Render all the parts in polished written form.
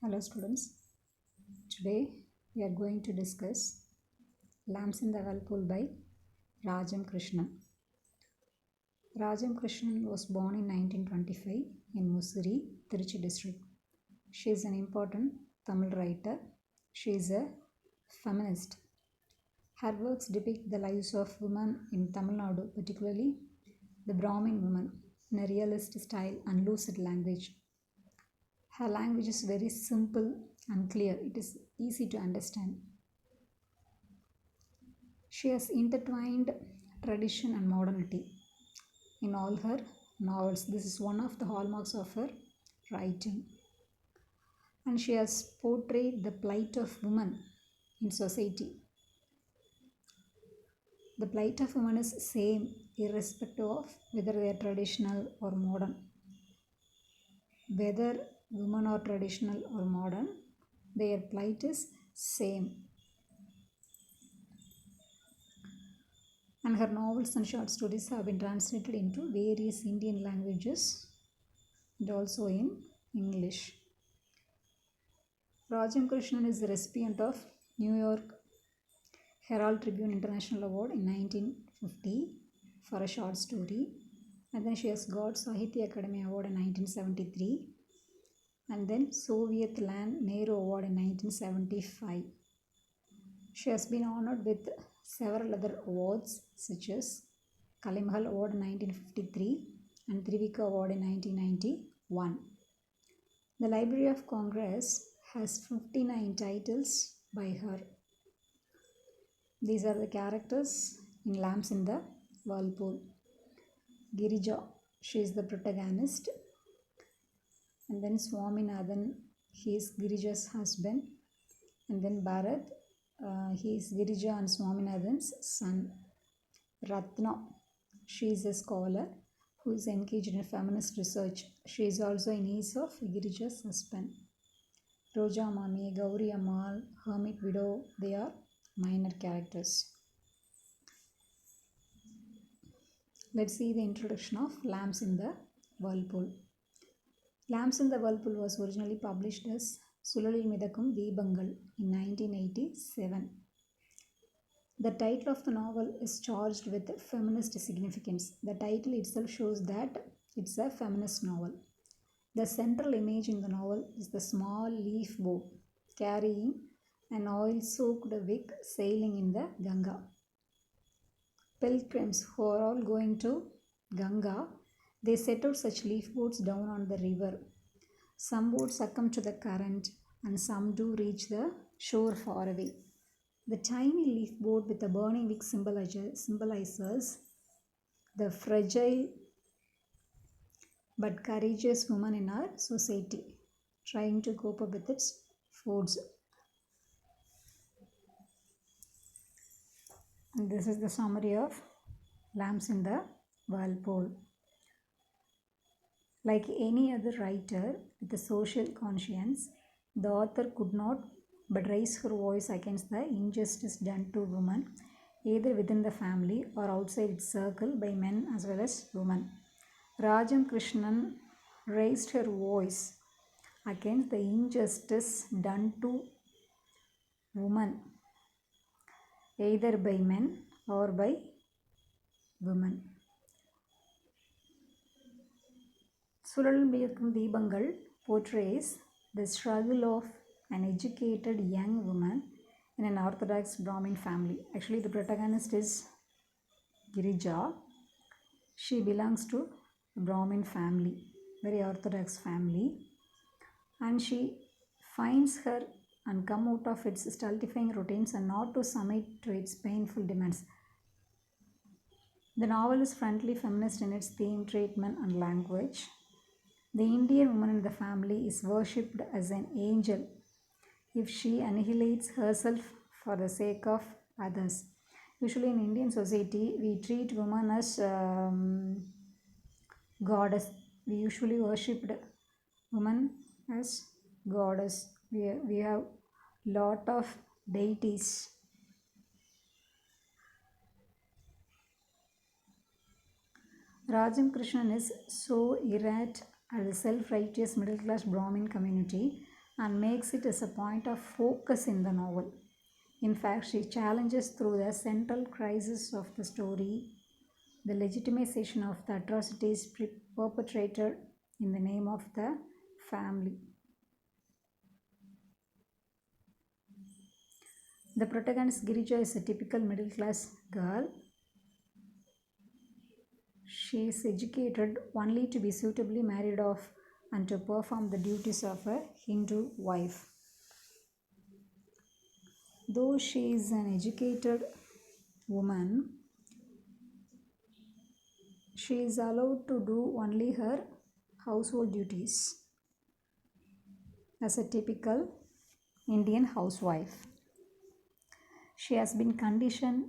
Hello students, today we are going to discuss Lamps in the Whirlpool by Rajam Krishnan. Rajam Krishnan was born in 1925 in Mussoorie, Tiruchi district. She is an important Tamil writer. She is a feminist. Her works depict the lives of women in Tamil Nadu, particularly the Brahmin woman, in a realist style and lucid language. Her language is very simple and clear. It is easy to understand. She has intertwined tradition and modernity in all her novels. This is one of the hallmarks of her writing. And she has portrayed the plight of women in society. The plight of women is same irrespective of whether they are traditional or modern. Whether women are traditional or modern, their plight is same. And her novels and short stories have been translated into various Indian languages and also in English. Rajam Krishnan is the recipient of New York Herald Tribune International Award in 1950 for a short story. And then she has got Sahitya Academy Award in 1973. And then Soviet Land Nehru Award in 1975. She has been honored with several other awards such as Kalimahal Award in 1953 and Trivika Award in 1991. The Library of Congress has 59 titles by her. These are the characters in Lamps in the Whirlpool. Girija, she is the protagonist. And then Swaminathan, he is Girija's husband. And then Bharat, he is Girija and Swaminathan's son. Ratna, she is a scholar who is engaged in feminist research. She is also a niece of Girija's husband. Roja Mami, Gauri Ammal, Hermit Widow, they are minor characters. Let's see the introduction of Lamps in the Whirlpool. Lamps in the Whirlpool was originally published as Sulalil Midakum Deebangal in 1987. The title of the novel is charged with feminist significance. The title itself shows that it's a feminist novel. The central image in the novel is the small leaf boat carrying an oil-soaked wick sailing in the Ganga. Pilgrims who are all going to Ganga, they set out such leaf boats down on the river. Some boats succumb to the current and some do reach the shore far away. The tiny leaf boat with the burning wick symbolizes the fragile but courageous woman in our society trying to cope up with its foes. And this is the summary of Lamps in the Whirlpool. Like any other writer with a social conscience, the author could not but raise her voice against the injustice done to women, either within the family or outside its circle by men as well as women. Rajam Krishnan raised her voice against the injustice done to women, either by men or by women. Sulalil Midakum Deebangal portrays the struggle of an educated young woman in an Orthodox Brahmin family. Actually, the protagonist is Girija. She belongs to a Brahmin family, very Orthodox family, and she finds her and come out of its stultifying routines and not to submit to its painful demands. The novel is frankly feminist in its theme, treatment, and language. The Indian woman in the family is worshipped as an angel if she annihilates herself for the sake of others. Usually in Indian society, we treat women as goddess. We usually worshipped women as goddess. We have lot of deities. Rajam Krishnan is so irate at the self-righteous middle-class Brahmin community and makes it as a point of focus in the novel. In fact, she challenges through the central crisis of the story the legitimization of the atrocities perpetrated in the name of the family. The protagonist Girija is a typical middle class girl. She is educated only to be suitably married off and to perform the duties of a Hindu wife. Though she is an educated woman, she is allowed to do only her household duties as a typical Indian housewife. She has been conditioned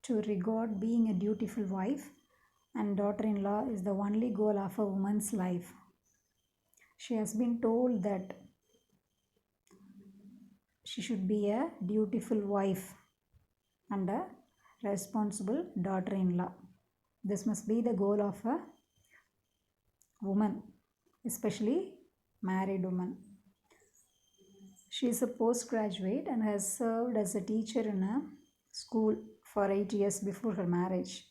to regard being a dutiful wife and daughter in law is the only goal of a woman's life. She has been told that she should be a dutiful wife and a responsible daughter in law. This must be the goal of a woman, especially married woman. She is a postgraduate and has served as a teacher in a school for 8 years before her marriage.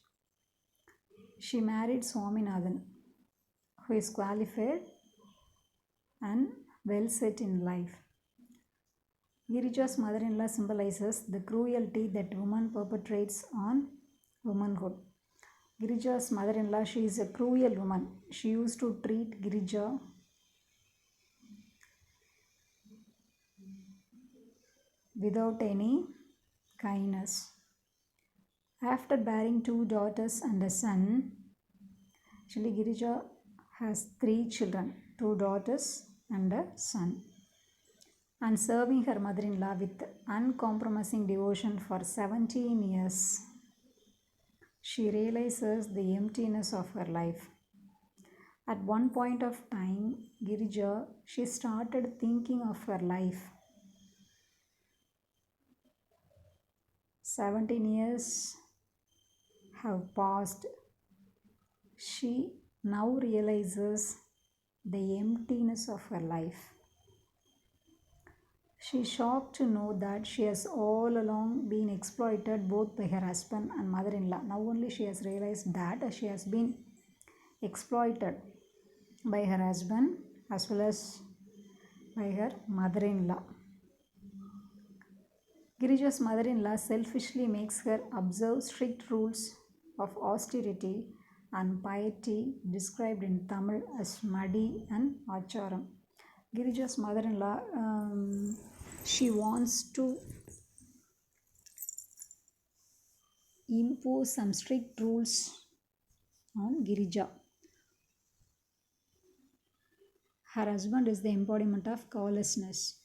She married Swaminathan, who is qualified and well set in life. Girija's mother-in-law symbolizes the cruelty that woman perpetrates on womanhood. Girija's mother-in-law, she is a cruel woman. She used to treat Girija without any kindness. After bearing 2 daughters and a son, actually Girija has 3 children, 2 daughters and a son. And serving her mother-in-law with uncompromising devotion for 17 years, she realizes the emptiness of her life. At one point of time, Girija, she started thinking of her life. 17 years have passed. She now realizes the emptiness of her life. She is shocked to know that she has all along been exploited both by her husband and mother-in-law. Now only she has realized that she has been exploited by her husband as well as by her mother-in-law. Girija's mother-in-law selfishly makes her observe strict rules of austerity and piety described in Tamil as Madi and Acharam. Girija's mother-in-law, she wants to impose some strict rules on Girija. Her husband is the embodiment of callousness.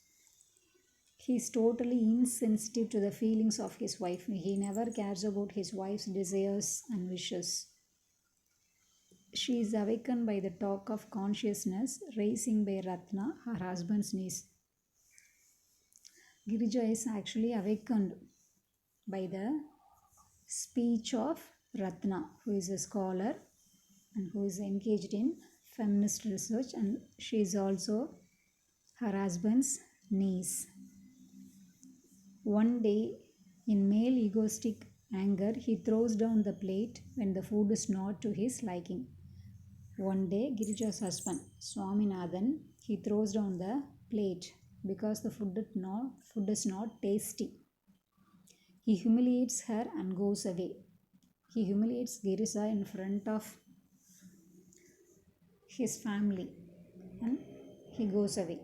He is totally insensitive to the feelings of his wife. He never cares about his wife's desires and wishes. She is awakened by the talk of consciousness raising by Ratna, her husband's niece. Girija is actually awakened by the speech of Ratna, who is a scholar and who is engaged in feminist research, and she is also her husband's niece. One day, in male egoistic anger, he throws down the plate when the food is not to his liking. One day, Girija's husband, Swaminathan, he throws down the plate because the food is not tasty. He humiliates her and goes away. He humiliates Girija in front of his family and he goes away.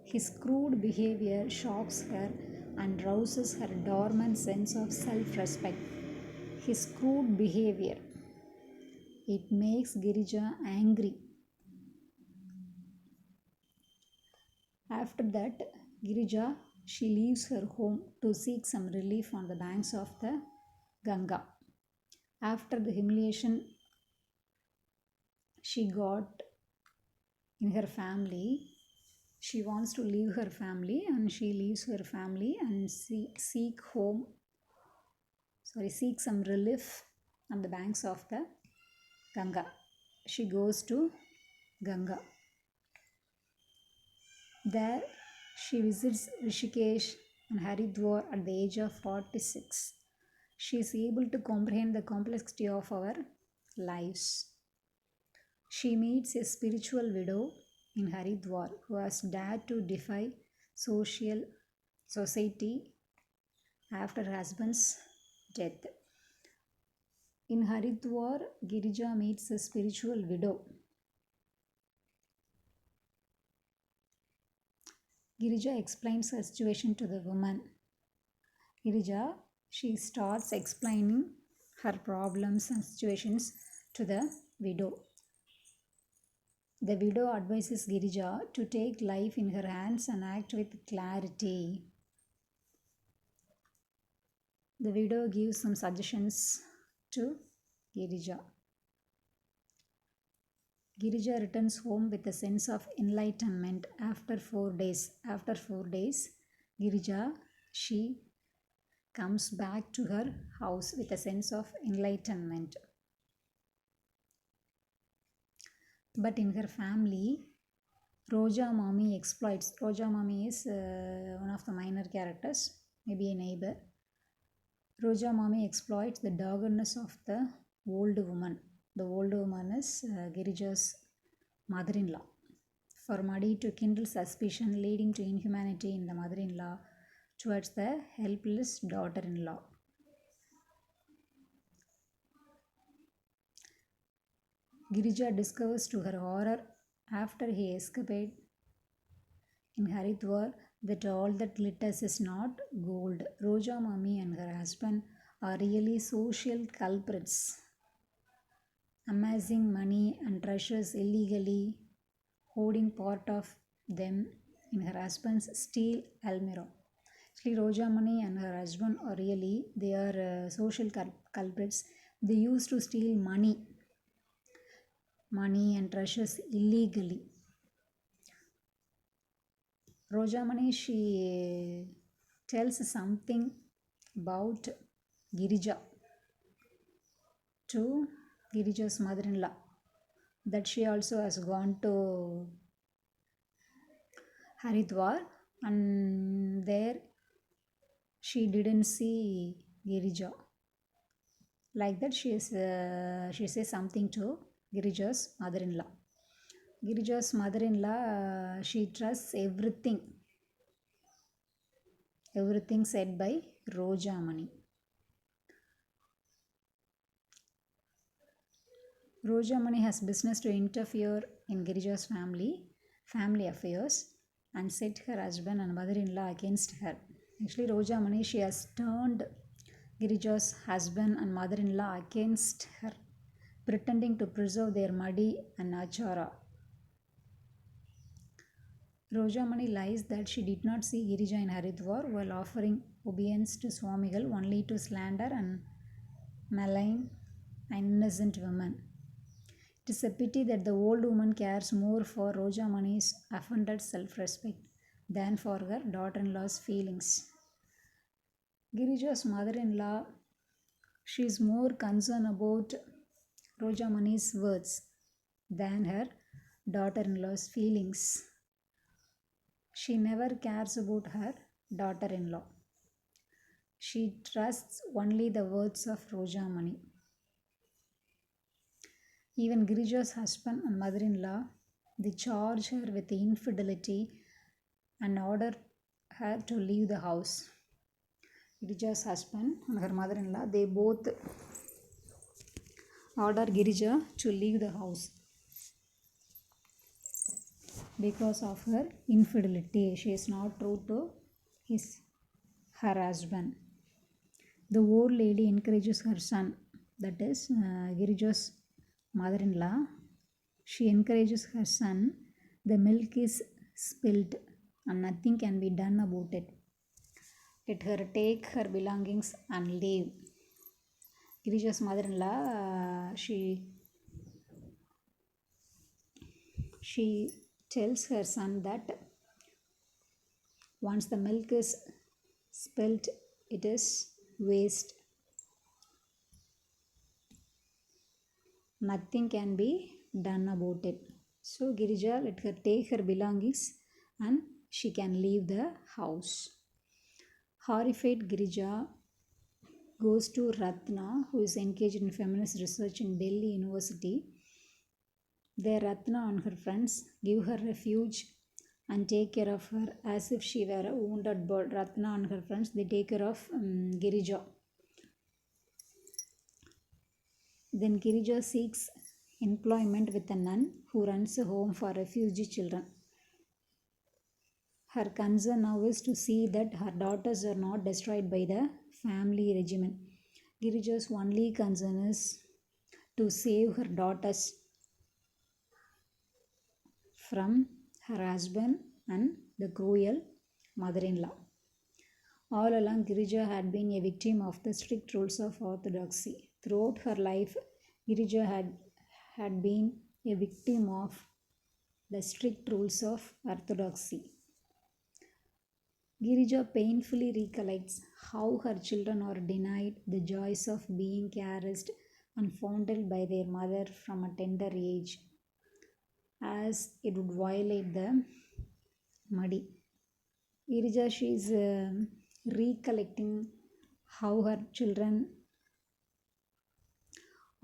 His crude behavior shocks her and rouses her dormant sense of self-respect. His crude behavior, it makes Girija angry. After that, Girija, she leaves her home to seek some relief on the banks of the Ganga. After the humiliation she got in her family, she wants to leave her family and she leaves her family and seek some relief on the banks of the Ganga. She goes to Ganga. There She visits Rishikesh and Haridwar at the age of 46. She is able to comprehend the complexity of our lives. She meets a spiritual widow in Haridwar who has dared to defy social society after her husband's death. In Haridwar, Girija meets a spiritual widow. Girija explains her situation to the woman. Girija, she starts explaining her problems and situations to the widow. The widow advises Girija to take life in her hands and act with clarity. The widow gives some suggestions to Girija. Girija returns home with a sense of enlightenment after 4 days. After 4 days, Girija, she comes back to her house with a sense of enlightenment. But in her family, Roja Mommy exploits. Roja Mommy is one of the minor characters, maybe a neighbor. Roja Mommy exploits the doggedness of the old woman. The old woman is Girija's mother-in-law. For Madi to kindle suspicion, leading to inhumanity in the mother-in-law towards the helpless daughter-in-law. Girija discovers to her horror after he escaped in Haridwar that all that glitters is not gold. Roja Mummy and her husband are really social culprits, amassing money and treasures illegally, holding part of them in her husband's steel almirah. Actually, Roja Mani and her husband are really, they are social culprits. They used to steal money and treasures illegally. Rojamani, she tells something about Girija to Girija's mother-in-law, that she also has gone to Haridwar and there she didn't see Girija. Like that, she says something to Girija's mother-in-law. Girija's mother-in-law, she trusts everything said by Rojamani. Rojamani has business to interfere in Girija's family affairs and set her husband and mother-in-law against her. Actually, Rojamani, she has turned Girija's husband and mother-in-law against her, pretending to preserve their madi and achara. Rojamani lies that she did not see Girija in Haridwar while offering obedience to Swamigal only to slander and malign an innocent woman. It is a pity that the old woman cares more for Rojamani's offended self-respect than for her daughter-in-law's feelings. Girija's mother-in-law, she is more concerned about Rojamani's words than her daughter-in-law's feelings. She never cares about her daughter-in-law. She trusts only the words of Rojamani. Even Girija's husband and mother-in-law, they charge her with infidelity and order her to leave the house. Girija's husband and her mother-in-law, they both order Girija to leave the house because of her infidelity. She is not true to her husband. The old lady encourages her son, that is Girija's mother-in-law. She encourages her son. The milk is spilled and nothing can be done about it. Let her take her belongings and leave. Girija's mother-in-law, she tells her son that once the milk is spilled, it is waste. Nothing can be done about it. So Girija let her take her belongings and she can leave the house. Horrified, Girija goes to Ratna, who is engaged in feminist research in Delhi University. There, Ratna and her friends give her refuge and take care of her as if she were a wounded bird. Ratna and her friends, they take care of Girija. Then Girija seeks employment with a nun who runs a home for refugee children. Her concern now is to see that her daughters are not destroyed by the family regime. Girija's only concern is to save her daughters from her husband and the cruel mother-in-law. All along, Girija had been a victim of the strict rules of orthodoxy. Throughout her life, Girija had been a victim of the strict rules of orthodoxy. Girija painfully recollects how her children are denied the joys of being caressed and fondled by their mother from a tender age, as it would violate the Madi. Girija, she is recollecting how her children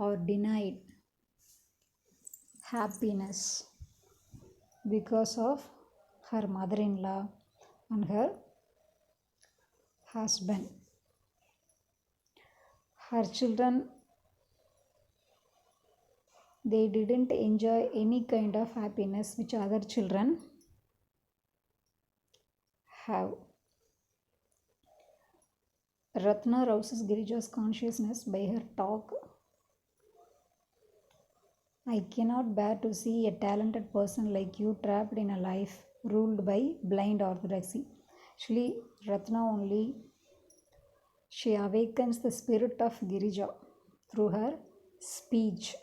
are denied happiness because of her mother-in-law and her husband. Her children, they didn't enjoy any kind of happiness which other children have. Ratna rouses Girija's consciousness by her talk. I cannot bear to see a talented person like you trapped in a life ruled by blind orthodoxy. Actually, Ratna only, she awakens the spirit of Girija through her speech.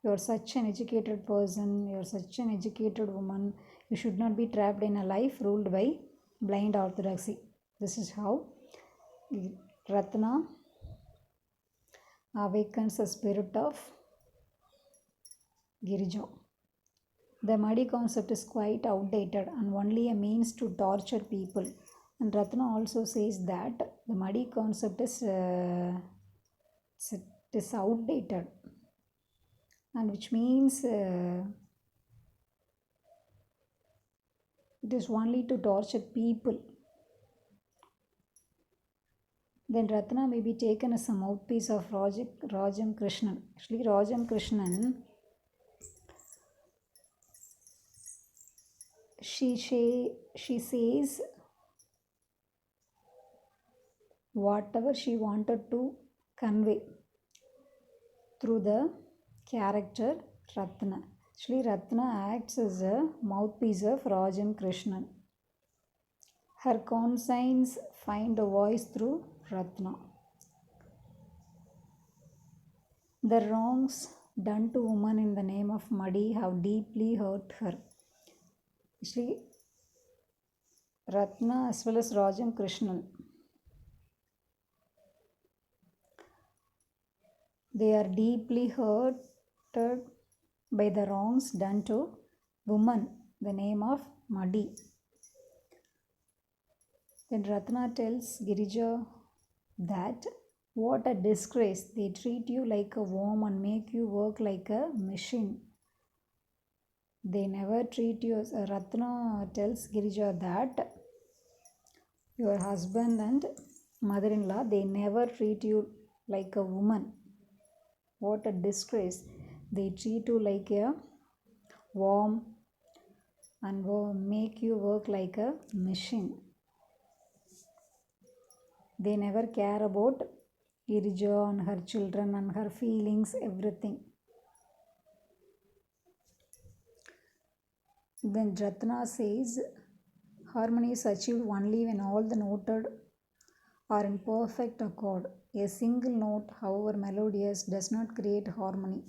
You are such an educated person, you are such an educated woman, you should not be trapped in a life ruled by blind orthodoxy. This is how Ratna awakens the spirit of Girija. The Madi concept is quite outdated and only a means to torture people. And Ratna also says that the Madi concept is outdated, and which means it is only to torture people. Then Ratna may be taken as a mouthpiece of Rajam Krishnan. Actually, Rajam Krishnan, she says whatever she wanted to convey through the character Ratna. Actually, Ratna acts as a mouthpiece of Rajam Krishnan. Her conscience find a voice through Ratna. The wrongs done to women in the name of Madi have deeply hurt her. Actually, Ratna as well as Rajam Krishnan, they are deeply hurted by the wrongs done to women in the name of Madi. Then Ratna tells Girija that what a disgrace, they treat you like a worm and make you work like a machine. They never treat you as Ratna tells Girija that your husband and mother-in-law, they never treat you like a woman. What a disgrace. They treat you like a worm and make you work like a machine. They never care about Girija and her children and her feelings, everything. Then Ratna says, harmony is achieved only when all the noted are in perfect accord. A single note, however melodious, does not create harmony.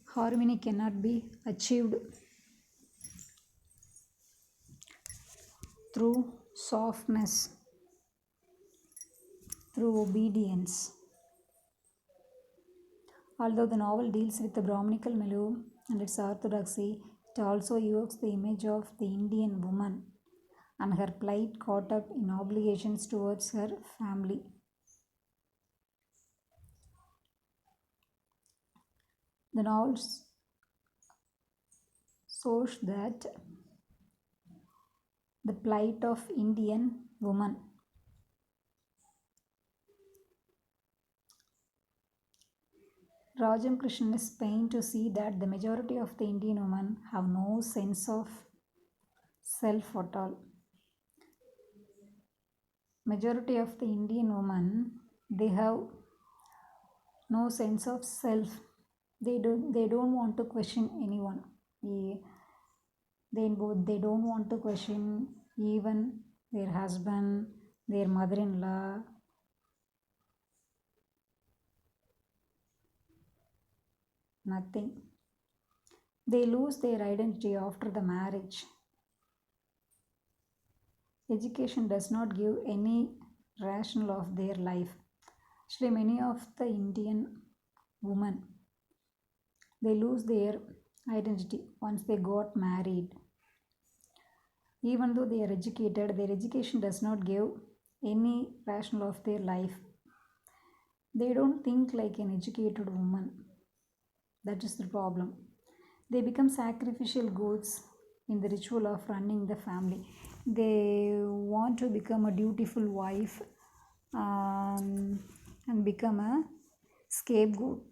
Harmony cannot be achieved through softness, through obedience. Although the novel deals with the Brahminical milieu and its orthodoxy, It also evokes the image of the Indian woman and her plight caught up in obligations towards her family. The novel shows that the plight of Indian woman. Rajam Krishnan is pained to see that the majority of the Indian women have no sense of self at all. Majority of the Indian women, they have no sense of self. They don't want to question anyone. They don't want to question even their husband, their mother-in-law. Nothing. They lose their identity after the marriage. Education does not give any rationale of their life. Actually, many of the Indian women, they lose their identity once they got married. Even though they are educated, their education does not give any rationale of their life. They don't think like an educated woman. That is the problem. They become sacrificial goods in the ritual of running the family. They want to become a dutiful wife and become a scapegoat.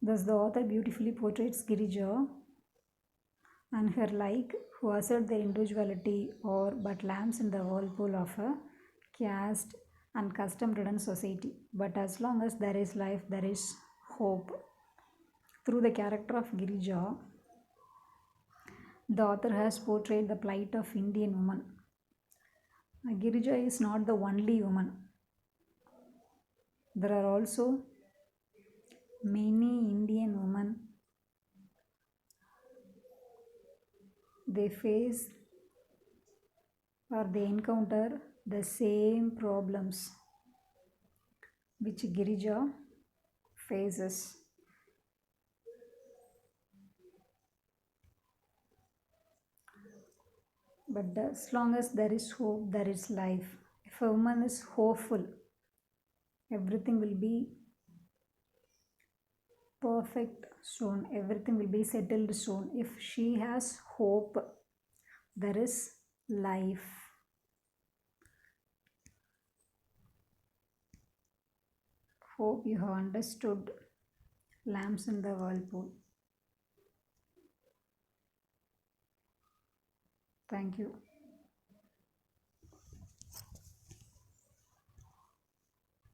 Thus, the author beautifully portrays Girija and her like, who assert their individuality or but lamps in the whirlpool of a caste and custom ridden society. But as long as there is life, there is hope. Through the character of Girija, the author has portrayed the plight of Indian woman. Girija is not the only woman. There are also many Indian women. They face or they encounter the same problems which Girija faces. But as long as there is hope, there is life. If a woman is hopeful, everything will be perfect soon, everything will be settled soon. If she has hope, there is life. Hope you have understood Lamps in the Whirlpool. Thank you.